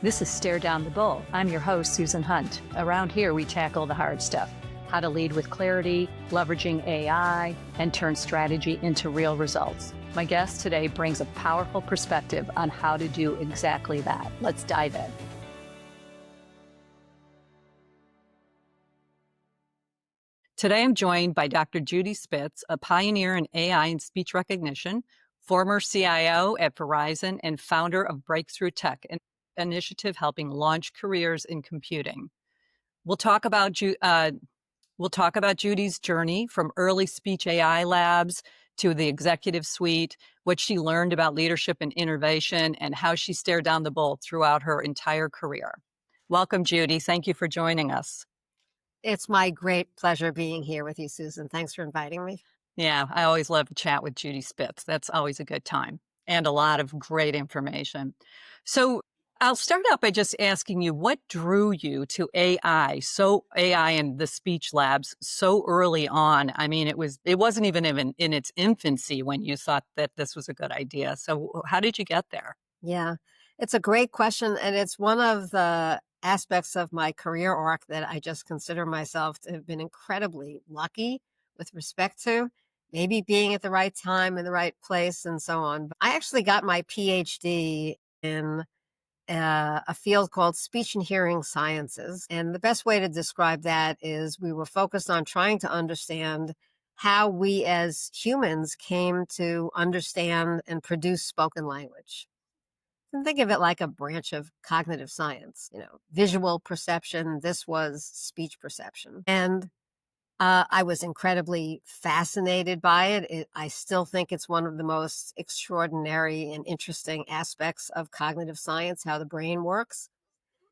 This is Stare Down the Bull. I'm your host, Susan Hunt. Around here, we tackle the hard stuff. How to lead with clarity, leveraging AI, and turn strategy into real results. My guest today brings a powerful perspective on how to do exactly that. Let's dive in. Today, I'm joined by Dr. Judy Spitz, a pioneer in AI and speech recognition, former CIO at Verizon, and founder of Breakthrough Tech, an initiative helping launch careers in computing. We'll talk about Judy's journey from early speech AI labs to the executive suite, what she learned about leadership and innovation, and how she stared down the bull throughout her entire career. Welcome, Judy. Thank you for joining us. It's my great pleasure being here with you, Susan. Thanks for inviting me. Yeah, I always love to chat with Judy Spitz. That's always a good time and a lot of great information. So I'll start out by just asking you, what drew you to AI and the speech labs so early on? I mean, it wasn't even in its infancy when you thought that this was a good idea. So how did you get there? Yeah, it's a great question. And it's one of the aspects of my career arc that I just consider myself to have been incredibly lucky with respect to, maybe being at the right time in the right place and so on. But I actually got my PhD in a field called speech and hearing sciences. And the best way to describe that is we were focused on trying to understand how we as humans came to understand and produce spoken language. And think of it like a branch of cognitive science, visual perception. This was speech perception. And I was incredibly fascinated by it. I still think it's one of the most extraordinary and interesting aspects of cognitive science, how the brain works.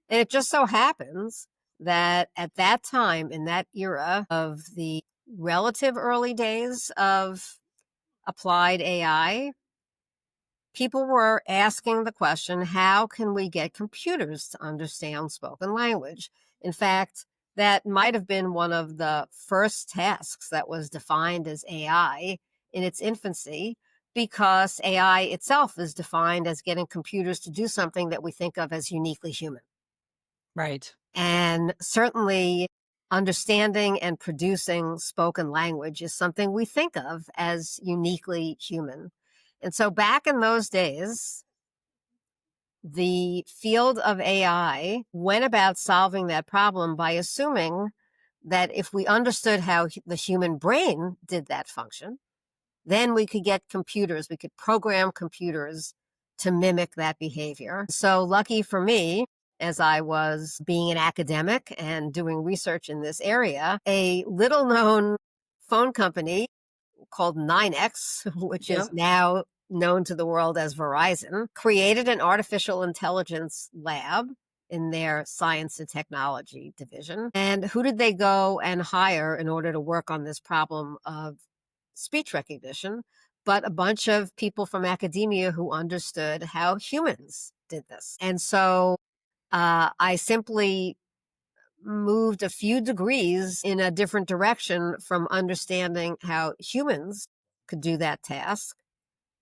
And it just so happens that at that time, in that era of the relative early days of applied AI, people were asking the question, how can we get computers to understand spoken language? In fact, that might have been one of the first tasks that was defined as AI in its infancy, because AI itself is defined as getting computers to do something that we think of as uniquely human. Right. And certainly understanding and producing spoken language is something we think of as uniquely human. And so back in those days, the field of AI went about solving that problem by assuming that if we understood how the human brain did that function, then we could get computers, we could program computers to mimic that behavior. So lucky for me, as I was being an academic and doing research in this area, a little known phone company called 9X, which is now known to the world as Verizon, created an artificial intelligence lab in their science and technology division. And who did they go and hire in order to work on this problem of speech recognition? But a bunch of people from academia who understood how humans did this. And so I simply moved a few degrees in a different direction from understanding how humans could do that task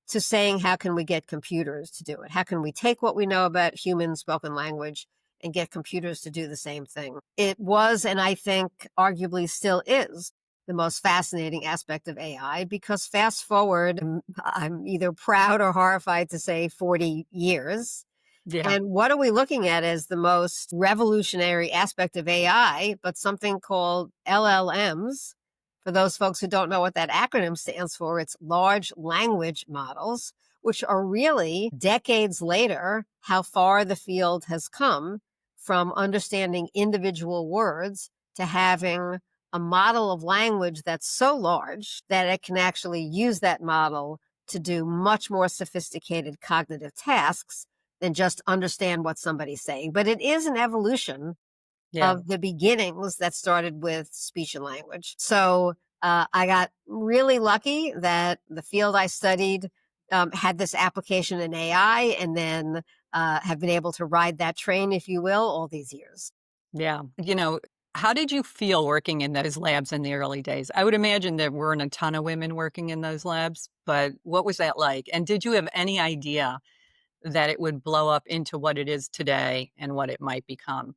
to saying, how can we get computers to do it? How can we take what we know about human spoken language and get computers to do the same thing? It was, and I think arguably still is, the most fascinating aspect of AI, because fast forward, I'm either proud or horrified to say 40 years. Yeah. And what are we looking at as the most revolutionary aspect of AI, but something called LLMs? For those folks who don't know what that acronym stands for, it's large language models, which are really decades later how far the field has come from understanding individual words to having a model of language that's so large that it can actually use that model to do much more sophisticated cognitive tasks than just understand what somebody's saying. But it is an evolution of the beginnings that started with speech and language. So I got really lucky that the field I studied had this application in AI, and then have been able to ride that train, if you will, all these years. Yeah. How did you feel working in those labs in the early days? I would imagine there weren't a ton of women working in those labs, but what was that like? And did you have any idea that it would blow up into what it is today and what it might become.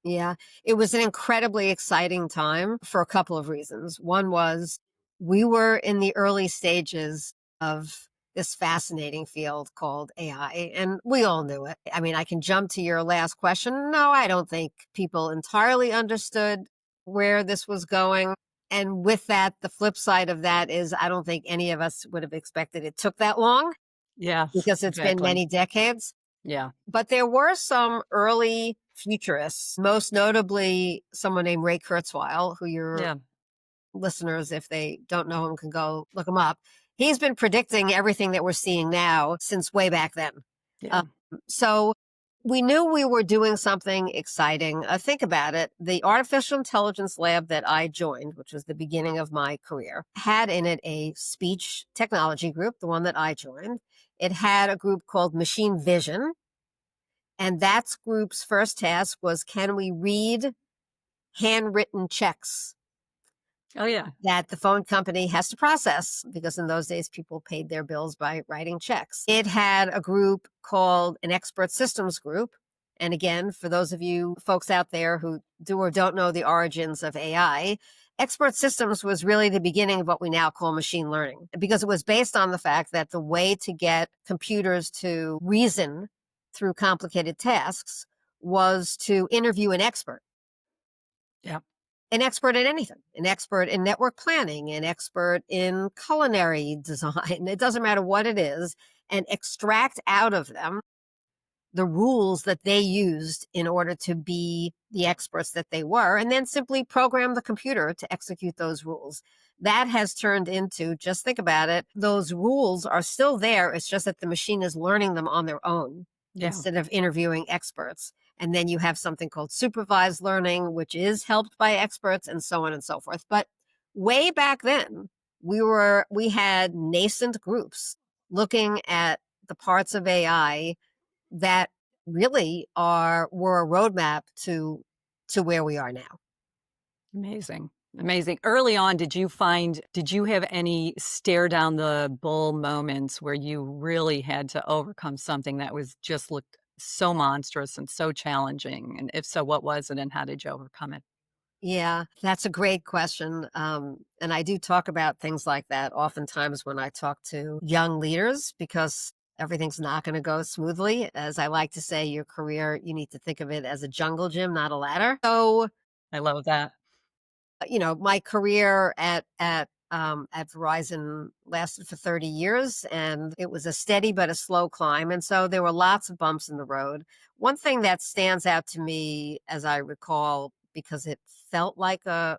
Yeah, it was an incredibly exciting time for a couple of reasons. One was we were in the early stages of this fascinating field called AI, and we all knew it. I mean, I can jump to your last question. No, I don't think people entirely understood where this was going. And with that, the flip side of that is I don't think any of us would have expected it took that long Yes, because it's been exactly. many decades. Yeah. But there were some early futurists, most notably someone named Ray Kurzweil, who your Yeah. listeners, if they don't know him, can go look him up. He's been predicting everything that we're seeing now since way back then. Yeah. Um, so we knew we were doing something exciting. Think about it. The artificial intelligence lab that I joined, which was the beginning of my career, had in it a speech technology group, the one that I joined. It had a group called machine vision, and that group's first task was, can we read handwritten checks Oh, yeah. that the phone company has to process? Because in those days, people paid their bills by writing checks. It had a group called an expert systems group. And again, for those of you folks out there who do or don't know the origins of AI, expert systems was really the beginning of what we now call machine learning, because it was based on the fact that the way to get computers to reason through complicated tasks was to interview Yeah. an expert in anything, an expert in network planning, an expert in culinary design. It doesn't matter what it is, and extract out of them the rules that they used in order to be the experts that they were, and then simply program the computer to execute those rules. That has turned into, just think about it, those rules are still there. It's just that the machine is learning them on their own Yeah. instead of interviewing experts. And then you have something called supervised learning, which is helped by experts, and so on and so forth. But way back then, we had nascent groups looking at the parts of AI that really were a roadmap to where we are now. Amazing. Amazing. Early on, did you have any stare down the bull moments where you really had to overcome something that was just looked so monstrous and so challenging? And if so, what was it and how did you overcome it? Yeah, that's a great question. And I do talk about things like that oftentimes when I talk to young leaders, because everything's not going to go smoothly. As I like to say, your career, you need to think of it as a jungle gym, not a ladder. So, I love that. my career at Verizon lasted for 30 years, and it was a steady but a slow climb. And so there were lots of bumps in the road. One thing that stands out to me, as I recall, because it felt like a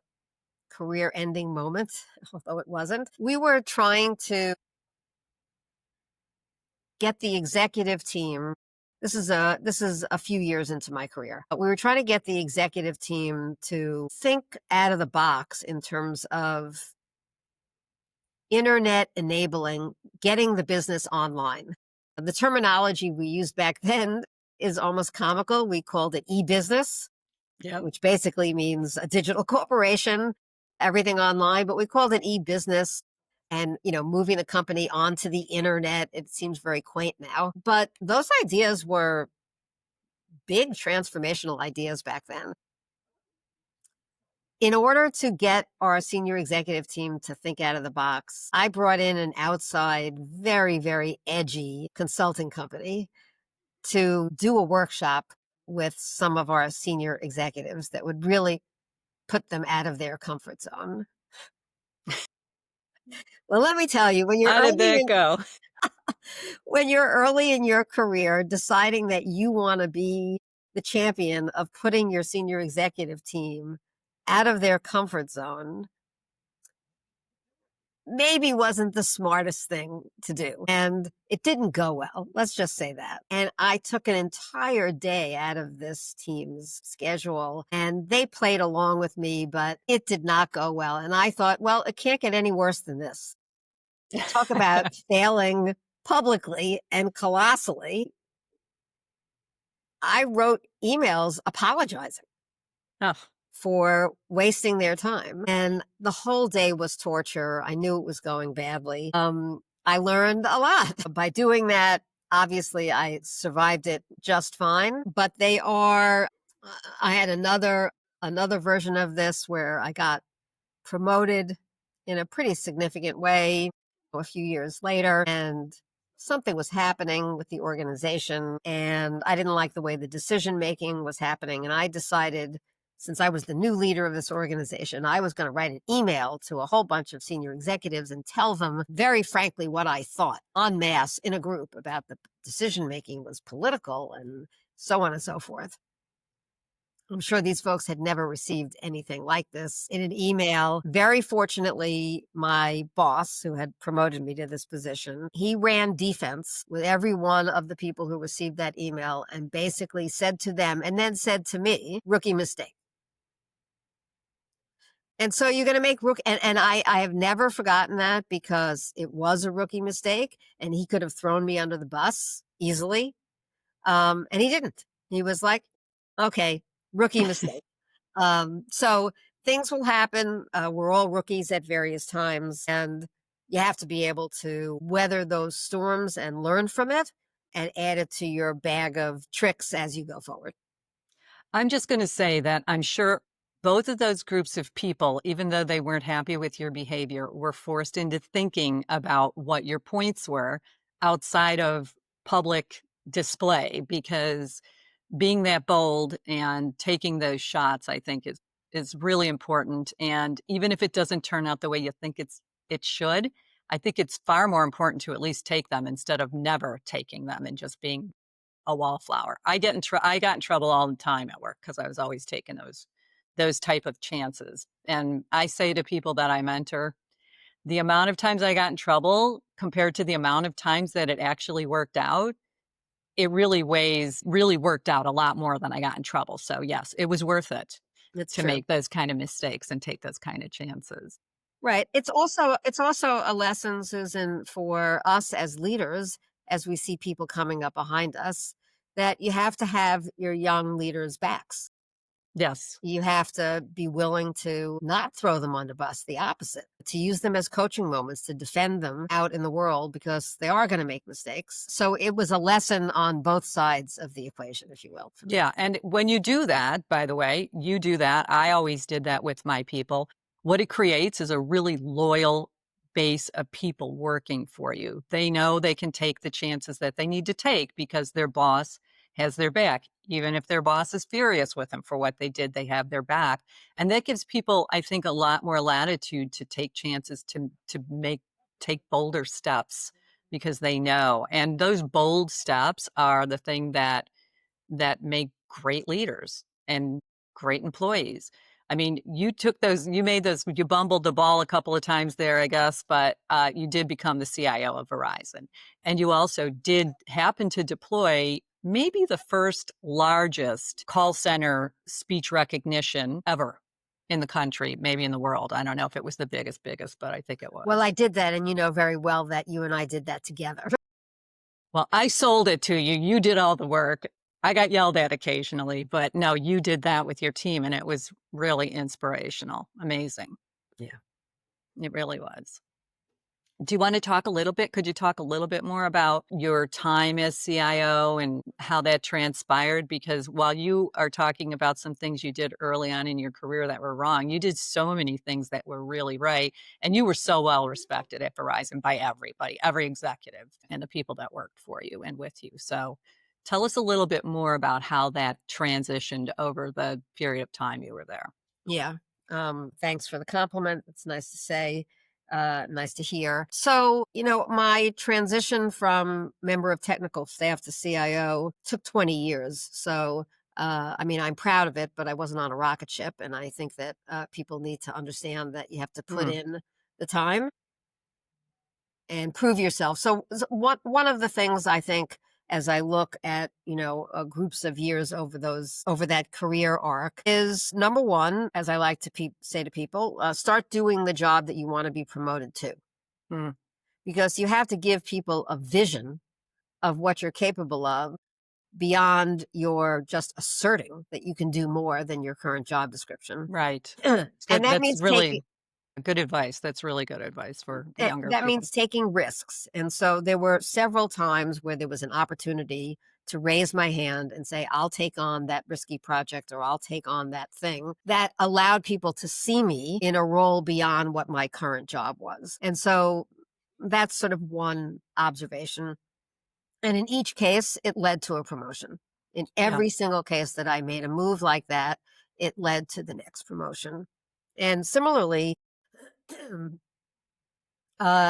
career ending moment, although it wasn't, we were trying to get the executive team. This is a few years into my career. But we were trying to get the executive team to think out of the box in terms of internet enabling, getting the business online. The terminology we used back then is almost comical. We called it e-business, Yep. which basically means a digital corporation, everything online, but we called it e-business. And, moving the company onto the internet, it seems very quaint now. But those ideas were big transformational ideas back then. In order to get our senior executive team to think out of the box, I brought in an outside, very, very edgy consulting company to do a workshop with some of our senior executives that would really put them out of their comfort zone. Well, let me tell you, How did that go? when you're early in your career, deciding that you want to be the champion of putting your senior executive team out of their comfort zone maybe wasn't the smartest thing to do. And it didn't go well. Let's just say that. And I took an entire day out of this team's schedule, and they played along with me, but it did not go well. And I thought, well, it can't get any worse than this. Talk about failing publicly and colossally. I wrote emails apologizing Oh, for wasting their time. And the whole day was torture. I knew it was going badly. I learned a lot by doing that. Obviously, I survived it just fine, but they are I had another version of this where I got promoted in a pretty significant way a few years later, and something was happening with the organization, and I didn't like the way the decision making was happening. And I decided, since I was the new leader of this organization, I was going to write an email to a whole bunch of senior executives and tell them very frankly what I thought en masse in a group about the decision making was political and so on and so forth. I'm sure these folks had never received anything like this in an email. Very fortunately, my boss, who had promoted me to this position, he ran defense with every one of the people who received that email and basically said to them, and then said to me, rookie mistake. And so you're going to make rookie, and I have never forgotten that, because it was a rookie mistake and he could have thrown me under the bus easily. And he didn't. He was like, okay, rookie mistake. So things will happen. We're all rookies at various times, and you have to be able to weather those storms and learn from it and add it to your bag of tricks as you go forward. I'm just going to say that I'm sure both of those groups of people, even though they weren't happy with your behavior, were forced into thinking about what your points were outside of public display, because being that bold and taking those shots, I think is really important. And even if it doesn't turn out the way you think it should, I think it's far more important to at least take them instead of never taking them and just being a wallflower. I got in trouble all the time at work because I was always taking those type of chances. And I say to people that I mentor, the amount of times I got in trouble compared to the amount of times that it actually worked out, it really worked out a lot more than I got in trouble. So yes, it was worth it It's to true. make those kind of mistakes and take those kind of chances. Right. It's also a lesson, Susan, for us as leaders, as we see people coming up behind us, that you have to have your young leaders' backs. Yes. You have to be willing to not throw them on the bus, the opposite, to use them as coaching moments, to defend them out in the world, because they are going to make mistakes. So it was a lesson on both sides of the equation, if you will, for me. Yeah, and when you do that, by the way, you do that. I always did that with my people. What it creates is a really loyal base of people working for you. They know they can take the chances that they need to take because their boss has their back. Even if their boss is furious with them for what they did, they have their back. And that gives people, I think, a lot more latitude to take chances to take bolder steps because they know. And those bold steps are the thing that make great leaders and great employees. I mean, you bumbled the ball a couple of times there, I guess, but you did become the CIO of Verizon. And you also did happen to deploy maybe the first largest call center speech recognition ever in the country, maybe in the world. I don't know if it was the biggest, but I think it Well, was. I did that, and you know very well that you and I did that together. Well, I sold it to you. You did all the work. I got yelled at occasionally, but no, you did that with your team, and it was really inspirational. Amazing. Yeah. It really was. Do you want to talk a little bit? Could you talk a little bit more about your time as CIO and how that transpired? Because while you are talking about some things you did early on in your career that were wrong, you did so many things that were really right. And you were so well respected at Verizon by everybody, every executive, and the people that worked for you and with you. So tell us a little bit more about how that transitioned over the period of time you were there. Yeah. Thanks for the compliment. It's nice to say, nice to hear. So, my transition from member of technical staff to CIO took 20 years. So, I mean, I'm proud of it, but I wasn't on a rocket ship. And I think that people need to understand that you have to put Mm, in the time and prove yourself. So, one of the things I think, as I look at groups of years over that career arc, is number one, as I like to say to people, start doing the job that you want to be promoted to, mm, because you have to give people a vision of what you're capable of beyond your just asserting that you can do more than your current job description. right. And that That's means taking really Good advice. That's really good advice for younger That people. means taking risks. And so there were several times where there was an opportunity to raise my hand and say, I'll take on that risky project or I'll take on that thing that allowed people to see me in a role beyond what my current job was. And so that's sort of one observation. And in each case, it led to a promotion. In Yeah, every single case that I made a move like that, it led to the next promotion. And similarly,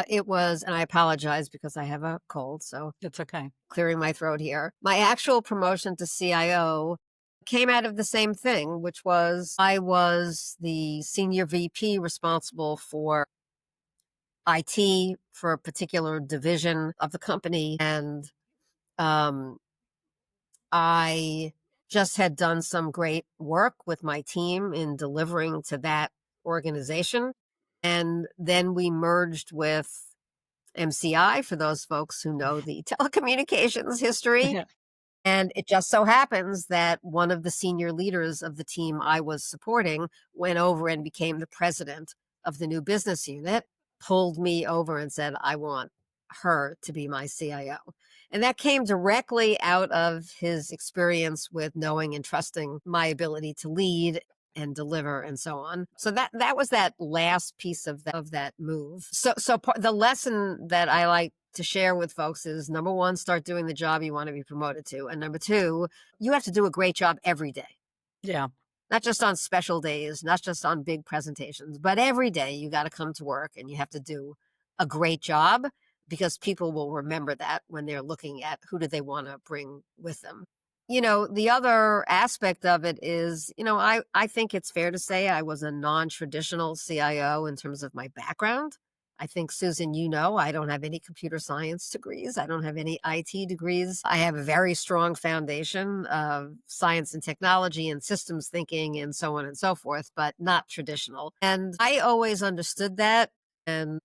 it was, and I apologize because I have a cold, so it's okay. clearing my throat here. My actual promotion to CIO came out of the same thing, which was I was the senior VP responsible for IT for a particular division of the company. And um, I just had done some great work with my team in delivering to that organization. And then we merged with MCI for those folks who know the telecommunications history. Yeah. And it just so happens that one of the senior leaders of the team I was supporting went over and became the president of the new business unit, pulled me over and said, I want her to be my CIO. And that came directly out of his experience with knowing and trusting my ability to lead and deliver and so on. So that was that last piece of that move. The lesson that I like to share with folks is number one, start doing the job you want to be promoted to. And number two, you have to do a great job every day, Yeah. not just on special days, not just on big presentations, but every day you got to come to work and you have to do a great job because people will remember that when they're looking at who do they want to bring with them. The other aspect of it is, I think it's fair to say I was a non-traditional CIO in terms of my background. I think, Susan, I don't have any computer science degrees. I don't have any IT degrees. I have a very strong foundation of science and technology and systems thinking and so on and so forth, but not traditional. And I always understood that. And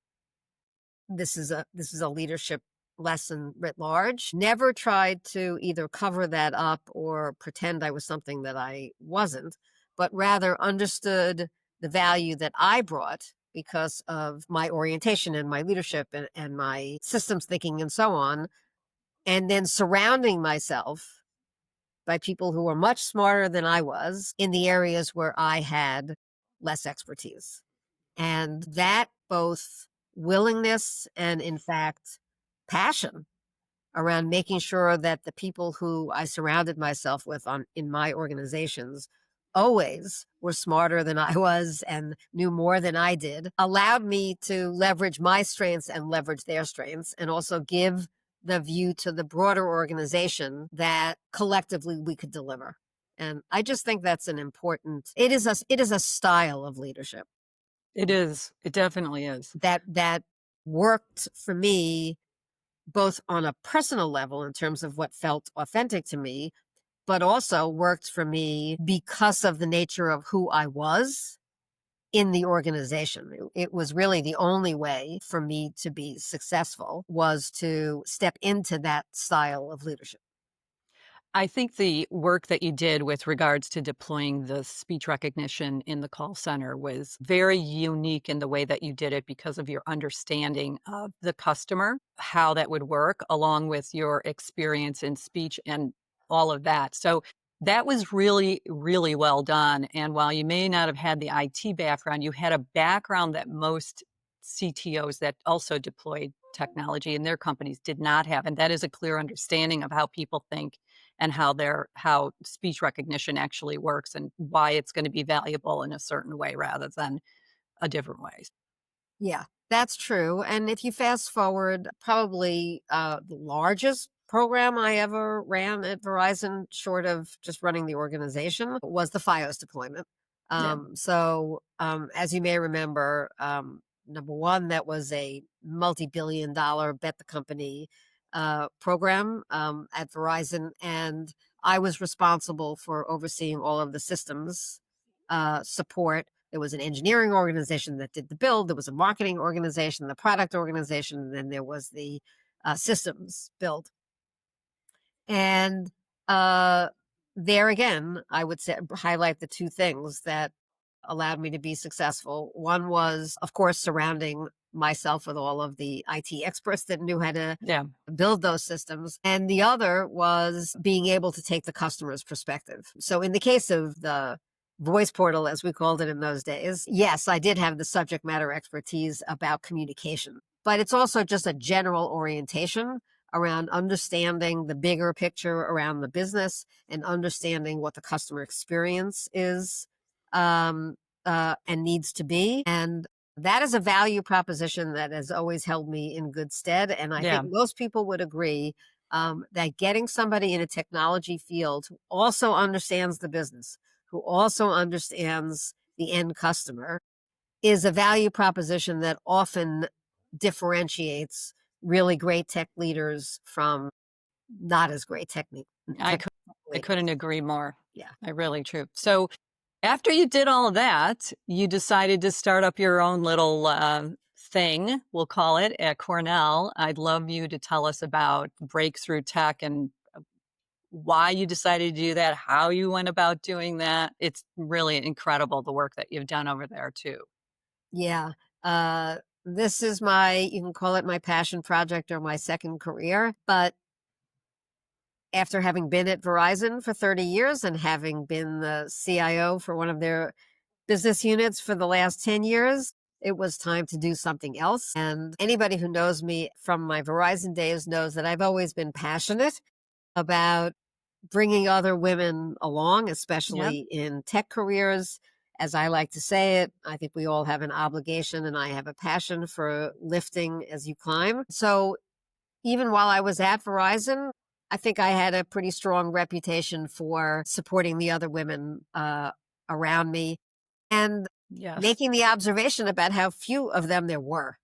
this is a leadership lesson writ large. Never tried to either cover that up or pretend I was something that I wasn't, but rather understood the value that I brought because of my orientation and my leadership and my systems thinking and so on. And then surrounding myself by people who were much smarter than I was in the areas where I had less expertise. And that both willingness and, in fact, passion around making sure that the people who I surrounded myself with in my organizations always were smarter than I was and knew more than I did, allowed me to leverage my strengths and leverage their strengths, and also give the view to the broader organization that collectively we could deliver. And I just think that's it is a style of leadership It is. It definitely is. that worked for me both on a personal level in terms of what felt authentic to me, but also worked for me because of the nature of who I was in the organization. It was really the only way for me to be successful was to step into that style of leadership. I think the work that you did with regards to deploying the speech recognition in the call center was very unique in the way that you did it because of your understanding of the customer, how that would work, along with your experience in speech and all of that. So that was really, really well done. And while you may not have had the IT background, you had a background that most CTOs that also deployed technology in their companies did not have. And that is a clear understanding of how people think and how speech recognition actually works and why it's gonna be valuable in a certain way rather than a different way. Yeah, that's true. And if you fast forward, probably the largest program I ever ran at Verizon, short of just running the organization, was the FiOS deployment. Yeah. As you may remember, number one, that was a multi-billion-dollar bet the company program at Verizon, and I was responsible for overseeing all of the systems support. There was an engineering organization that did the build. There was a marketing organization, the product organization, and then there was the systems build. And uh, there again, I would say highlight the two things that allowed me to be successful. One was, of course, surrounding myself with all of the IT experts that knew how to Yeah. build those systems. And the other was being able to take the customer's perspective. So in the case of the voice portal, as we called it in those days, yes, I did have the subject matter expertise about communication, but it's also just a general orientation around understanding the bigger picture around the business and understanding what the customer experience is, um, and needs to be. And that is a value proposition that has always held me in good stead. And I think Yeah. most people would agree, that getting somebody in a technology field who also understands the business, who also understands the end customer, is a value proposition that often differentiates really great tech leaders from not as great I tech could I leaders. couldn't agree more. Yeah. I really true. So after you did all of that, you decided to start up your own little thing, we'll call it, at Cornell. I'd love you to tell us about breakthrough tech and why you decided to do that, how you went about doing that. It's really incredible the work that you've done over there too. Yeah. Uh, this is my, you can call it my passion project or my second career. But after having been at Verizon for 30 years and having been the CIO for one of their business units for the last 10 years, it was time to do something else. And anybody who knows me from my Verizon days knows that I've always been passionate about bringing other women along, Yep. especially in tech careers. As I like to say it, I think we all have an obligation and I have a passion for lifting as you climb. So even while I was at Verizon, I think I had a pretty strong reputation for supporting the other women around me and Yes. making the observation about how few of them there were.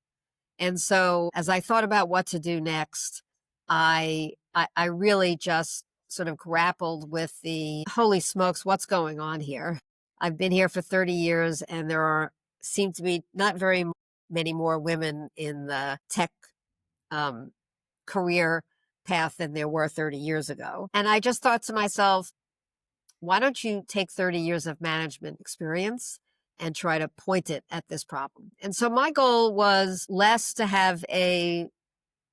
And so as I thought about what to do next, I really just sort of grappled with the holy smokes, what's going on here? I've been here for 30 years and there are seem to be not very many more women in the tech um, career path than there were 30 years ago. And I just thought to myself, why don't you take 30 years of management experience and try to point it at this problem? And so my goal was less to have a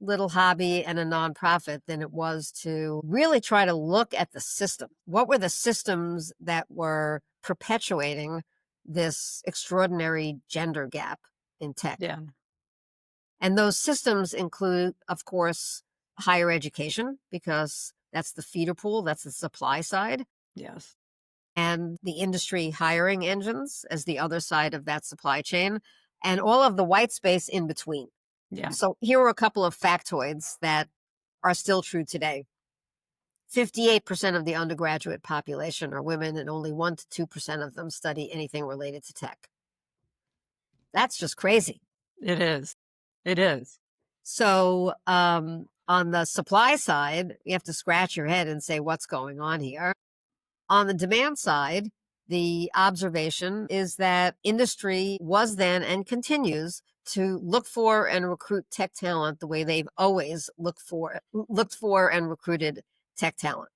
little hobby and a nonprofit than it was to really try to look at the system. What were the systems that were perpetuating this extraordinary gender gap in tech? Yeah. And those systems include, of course, higher education, because that's the feeder pool, that's the supply side, Yes. and the industry hiring engines as the other side of that supply chain, and all of the white space in between. Yeah. So here are a couple of factoids that are still true today. 58% of the undergraduate population are women, and only 1 to 2% of them study anything related to tech. That's just crazy. It is. It is. So, on the supply side, you have to scratch your head and say, what's going on here? On the demand side, the observation is that industry was then and continues to look for and recruit tech talent the way they've always looked for and recruited tech talent,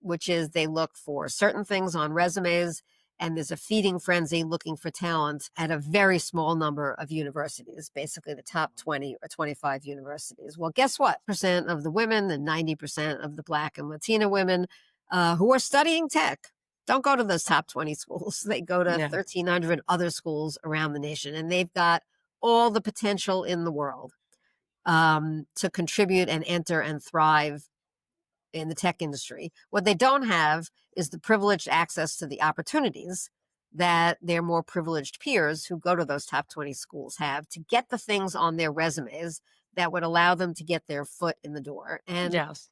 which is they look for certain things on resumes, and there's a feeding frenzy looking for talent at a very small number of universities, basically the top 20 or 25 universities. Well, guess what? Percent of the women and 90% of the Black and Latina women who are studying tech don't go to those top 20 schools. They go to Yeah. 1,300 other schools around the nation, and they've got all the potential in the world to contribute and enter and thrive in the tech industry. What they don't have is the privileged access to the opportunities that their more privileged peers who go to those top 20 schools have to get the things on their resumes that would allow them to get their foot in the door. And Yes.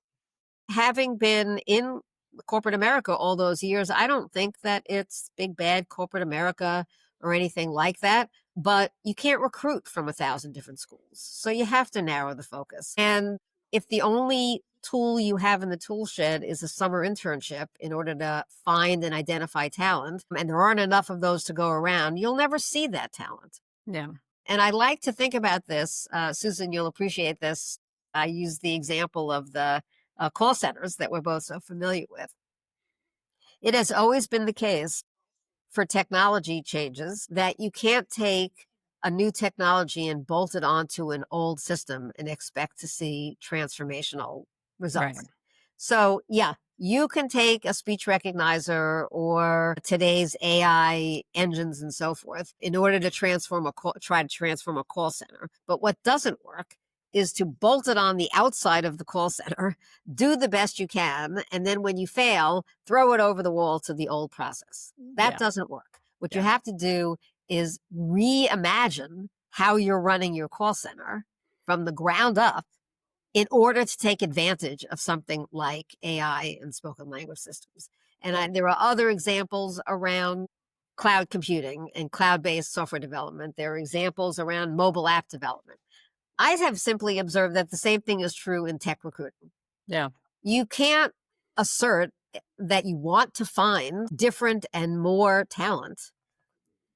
having been in corporate America all those years, I don't think that it's big bad corporate America or anything like that. But you can't recruit from 1,000 different schools. So you have to narrow the focus. And if the only tool you have in the tool shed is a summer internship in order to find and identify talent, and there aren't enough of those to go around, you'll never see that talent. Yeah. And I like to think about this, Susan, you'll appreciate this. I use the example of the call centers that we're both so familiar with. It has always been the case for technology changes that you can't take a new technology and bolt it onto an old system and expect to see transformational Right. results. So, yeah, you can take a speech recognizer or today's AI engines and so forth in order to try to transform a call center. But what doesn't work is to bolt it on the outside of the call center, do the best you can, and then when you fail, throw it over the wall to the old process. That Yeah. doesn't work. What you Yeah. have to do is reimagine how you're running your call center from the ground up in order to take advantage of something like AI and spoken language systems. And there are other examples around cloud computing and cloud based software development. There are examples around mobile app development. I have simply observed that the same thing is true in tech recruiting. Yeah. You can't assert that you want to find different and more talent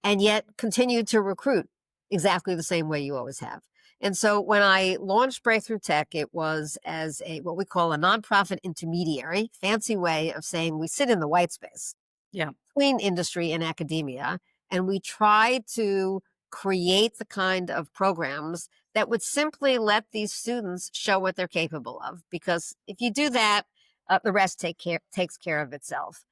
and yet continue to recruit exactly the same way you always have. And so when I launched Breakthrough Tech, it was as a what we call a nonprofit intermediary, fancy way of saying we sit in the white space Yeah. between industry and academia, and we try to create the kind of programs that would simply let these students show what they're capable of. Because if you do that, the rest takes care of itself.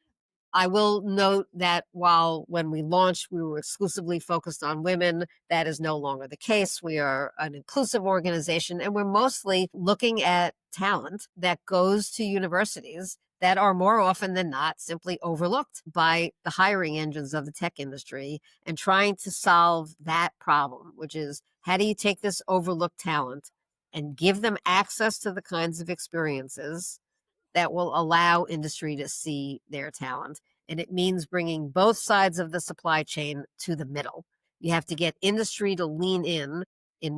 I will note that while when we launched, we were exclusively focused on women, that is no longer the case. We are an inclusive organization, and we're mostly looking at talent that goes to universities that are more often than not simply overlooked by the hiring engines of the tech industry and trying to solve that problem, which is how do you take this overlooked talent and give them access to the kinds of experiences that will allow industry to see their talent. And it means bringing both sides of the supply chain to the middle. You have to get industry to lean in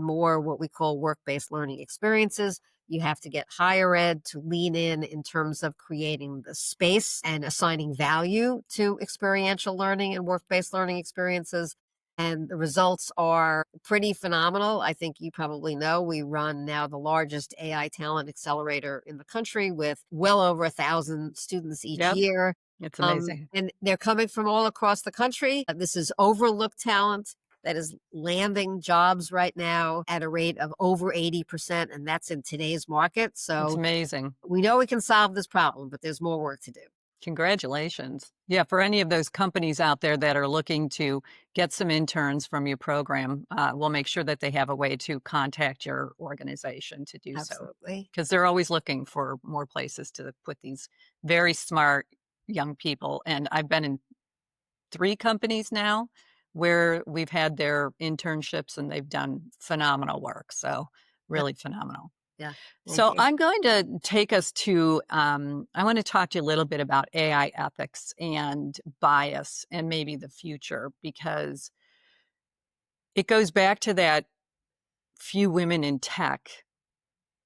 more what we call work based learning experiences. You have to get higher ed to lean in terms of creating the space and assigning value to experiential learning and work based learning experiences. And the results are pretty phenomenal. I think you probably know we run now the largest AI talent accelerator in the country with well over 1,000 students each Yep. year. It's amazing. And they're coming from all across the country. This is overlooked talent that is landing jobs right now at a rate of over 80%, and that's in today's market. It's So amazing. we know we can solve this problem, but there's more work to do. Congratulations. Yeah, for any of those companies out there that are looking to get some interns from your program, we'll make sure that they have a way to contact your organization to do so Absolutely. because they're always looking for more places to put these very smart young people. And I've been in 3 companies now where we've had their internships and they've done phenomenal work. So, Yeah. really phenomenal. Yeah. Thank So you. I'm going to take us to, I want to talk to you a little bit about AI ethics and bias and maybe the future because it goes back to that few women in tech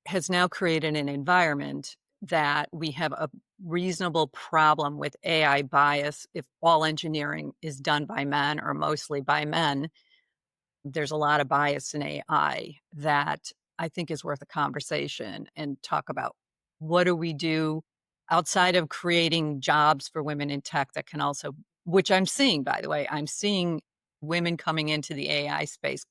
has now created an environment that we have a reasonable problem with AI bias if all engineering is done by men or mostly by men. There's a lot of bias in AI that I think is worth a conversation and talk about what do we do outside of creating jobs for women in tech that can also, which I'm seeing, by the way, I'm seeing women coming into the AI space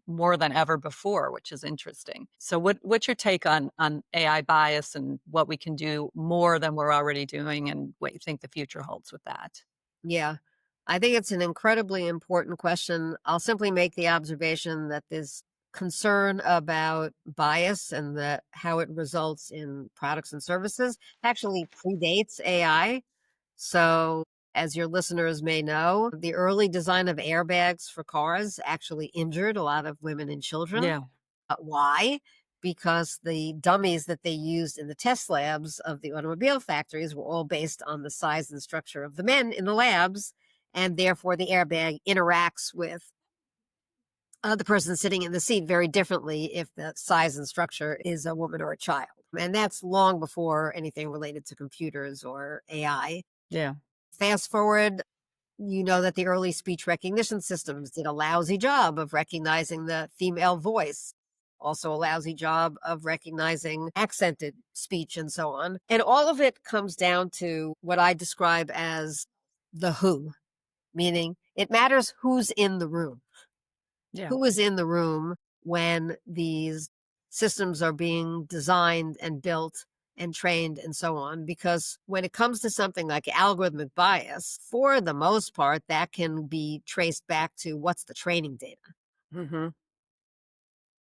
more than ever before, which is interesting. So what's your take on AI bias and what we can do more than we're already doing and what you think the future holds with that? Yeah. I think it's an incredibly important question. I'll simply make the observation that this concern about bias and that how it results in products and services actually predates AI. So, as your listeners may know, the early design of airbags for cars actually injured a lot of women and children. Yeah. Why? Because the dummies that they used in the test labs of the automobile factories were all based on the size and structure of the men in the labs, and therefore the airbag interacts with the person sitting in the seat very differently if the size and structure is a woman or a child. And that's long before anything related to computers or AI. Yeah. Fast forward, you know that the early speech recognition systems did a lousy job of recognizing the female voice, also a lousy job of recognizing accented speech and so on. And all of it comes down to what I describe as the who. meaning it matters who's in the room. Yeah. Who is in the room when these systems are being designed and built and trained and so on. Because when it comes to something like algorithmic bias, for the most part, that can be traced back to what's the training data. Hmm.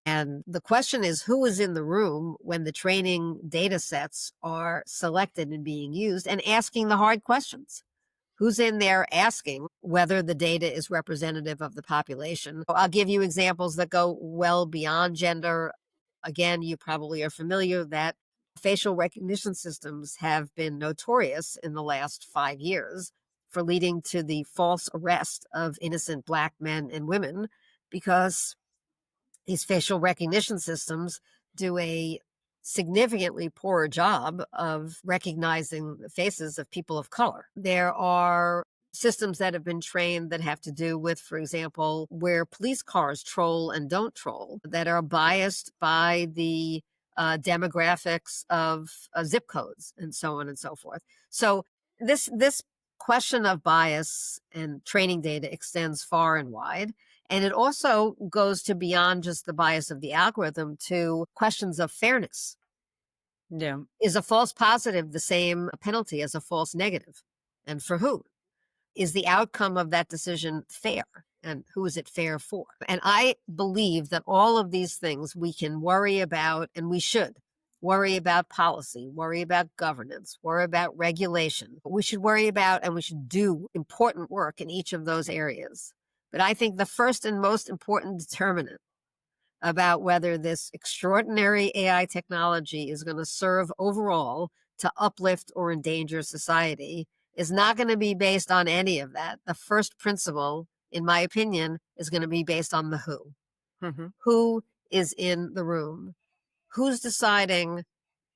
And the question is who is in the room when the training data sets are selected and being used and asking the hard questions? Who's in there asking whether the data is representative of the population? I'll give you examples that go well beyond gender. Again, you probably are familiar that facial recognition systems have been notorious in the last 5 years for leading to the false arrest of innocent Black men and women because these facial recognition systems do a significantly poorer job of recognizing the faces of people of color. There are systems that have been trained that have to do with, for example, where police cars troll and don't troll, that are biased by the demographics of zip codes and so on and so forth. So this question of bias and training data extends far and wide. And it also goes to beyond just the bias of the algorithm to questions of fairness. Yeah. Is a false positive the same penalty as a false negative? And for who? Is the outcome of that decision fair? And who is it fair for? And I believe that all of these things we can worry about, and we should worry about policy, worry about governance, worry about regulation. We should worry about and we should do important work in each of those areas. But I think the first and most important determinant about whether this extraordinary AI technology is going to serve overall to uplift or endanger society is not going to be based on any of that. The first principle, in my opinion, is going to be based on the who. Hmm. Who is in the room? Who's deciding,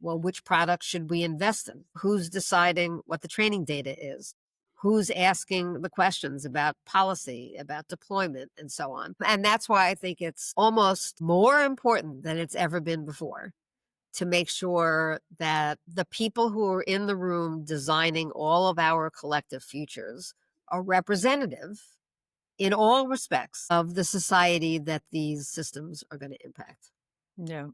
well, which products should we invest in? Who's deciding what the training data is? Who's asking the questions about policy, about deployment, and so on? And that's why I think it's almost more important than it's ever been before to make sure that the people who are in the room designing all of our collective futures are representative in all respects of the society that these systems are going to impact. Yeah.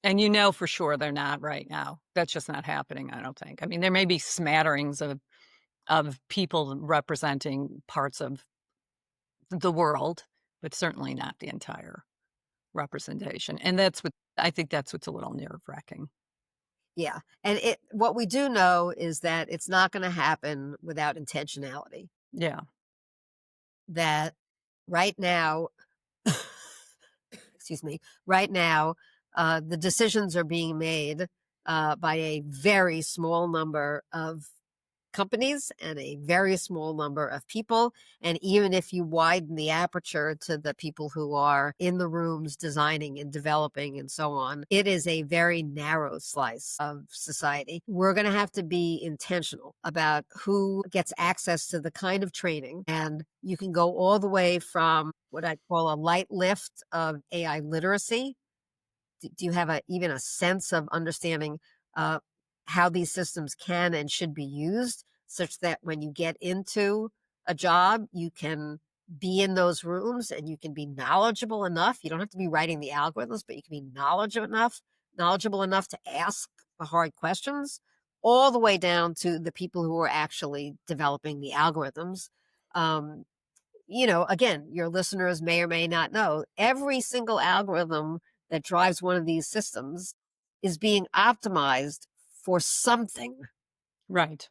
And you know for sure they're not right now. That's just not happening, I don't think. I mean, there may be smatterings of people representing parts of the world, but certainly not the entire representation. And that's what I think that's what's a little nerve-wracking. Yeah. And what we do know is that it's not going to happen without intentionality. Yeah. That right now, excuse me, right now, the decisions are being made by a very small number of companies and a very small number of people. And even if you widen the aperture to the people who are in the rooms designing and developing and so on, it is a very narrow slice of society. We're going to have to be intentional about who gets access to the kind of training. And you can go all the way from what I call a light lift of AI literacy. Do you have even a sense of understanding uh, how these systems can and should be used such that when you get into a job, you can be in those rooms and you can be knowledgeable enough. You don't have to be writing the algorithms, but you can be knowledgeable enough to ask the hard questions, all the way down to the people who are actually developing the algorithms. Um, again, your listeners may or may not know, every single algorithm that drives one of these systems is being optimized for something. Right.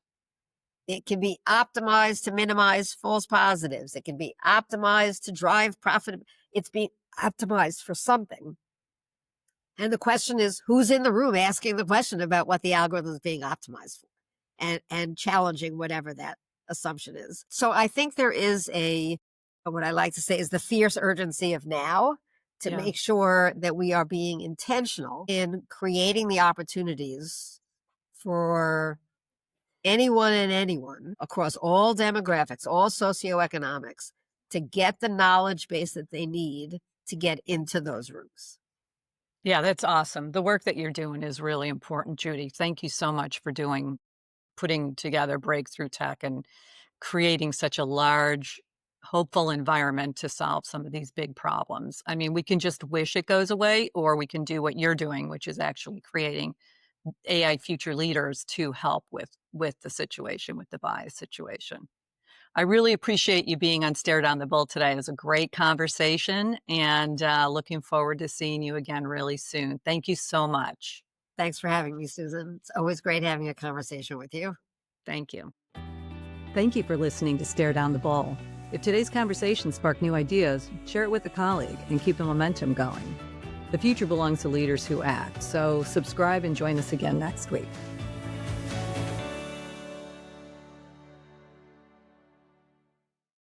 It can be optimized to minimize false positives. It can be optimized to drive profit. It's being optimized for something. And the question is, who's in the room asking the question about what the algorithm is being optimized for and challenging whatever that assumption is. So I think there is what I like to say is the fierce urgency of now to Yeah. make sure that we are being intentional in creating the opportunities for anyone and anyone across all demographics, all socioeconomics, to get the knowledge base that they need to get into those rooms. Yeah, that's awesome. The work that you're doing is really important, Judy. Thank you so much for putting together breakthrough tech and creating such a large hopeful environment to solve some of these big problems. I mean, we can just wish it goes away, or we can do what you're doing, which is actually creating AI future leaders to help with the situation, with the bias situation. I really appreciate you being on Stare Down the Bull today. It was a great conversation, and looking forward to seeing you again really soon. Thank you so much. Thanks for having me, Susan. It's always great having a conversation with you. Thank you. Thank you for listening to Stare Down the Bull. If today's conversation sparked new ideas, share it with a colleague and keep the momentum going. The future belongs to leaders who act, so subscribe and join us again next week.